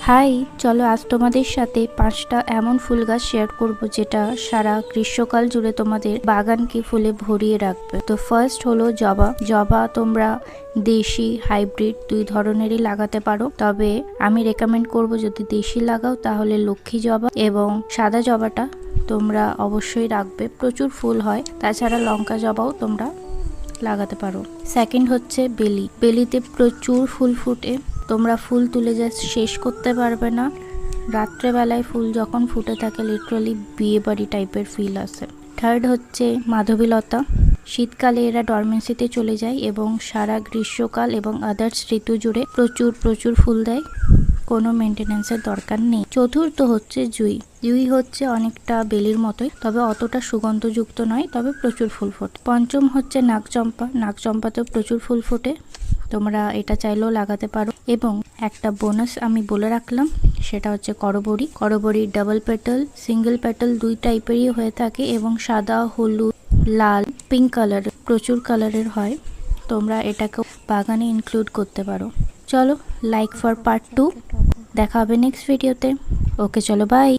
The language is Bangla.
হাই, চলো আজ তোমাদের সাথে 5টা এমন ফুল গাছ শেয়ার করব যেটা সারা গ্রীষ্মকাল জুড়ে তোমাদের বাগানকে ফুলে ভরিয়ে রাখবে। তো ফার্স্ট হলো জবা। জবা তোমরা দেশি হাইব্রিড দুই ধরনেরই লাগাতে পারো, তবে আমি রেকমেন্ড করব যদি দেশি লাগাও তাহলে লক্ষ্মী জবা এবং সাদা জবাটা তোমরা অবশ্যই রাখবে, প্রচুর ফুল হয়। তাছাড়া লঙ্কা জবাও তোমরা লাগাতে পারো। সেকেন্ড হচ্ছে বেলি। বেলিতে প্রচুর ফুল ফুটে, তোমরা ফুল তুলে যা শেষ করতে পারবে না। রাত্রেবেলায় ফুল যখন ফুটে থাকে লিটারালি বিয়ে বাড়ি টাইপের ফিল আসে। থার্ড হচ্ছে মাধবীলতা। শীতকালে এরা ডরমেন্সিতে চলে যায় এবং সারা গ্রীষ্মকাল এবং আদার্স ঋতু জুড়ে প্রচুর প্রচুর ফুল দেয়, কোনো মেনটেন্যান্সের দরকার নেই। চতুর্থ হচ্ছে জুঁই। জুঁই হচ্ছে অনেকটা বেলির মতোই, তবে অতটা সুগন্ধযুক্ত নয়, তবে প্রচুর ফুল ফোটে। পঞ্চম হচ্ছে নাগচম্পা। নাগচম্পাতেও প্রচুর ফুল ফোটে, তোমরা এটা চাইলেও লাগাতে পারো। এবং একটা বোনাস আমি বলে রাখলাম, সেটা হচ্ছে করবড়ি। করবড়ি ডাবল পেটাল, সিঙ্গেল পেটাল দুই টাইপেরই হয়ে থাকে এবং সাদা, হলুদ, লাল, পিঙ্ক কালার, প্রচুর কালারের হয়। তোমরা এটাকেও বাগানে ইনক্লুড করতে পারো। চলো, লাইক ফর পার্ট 2, দেখা হবে নেক্সট ভিডিওতে। ওকে, চলো, বাই।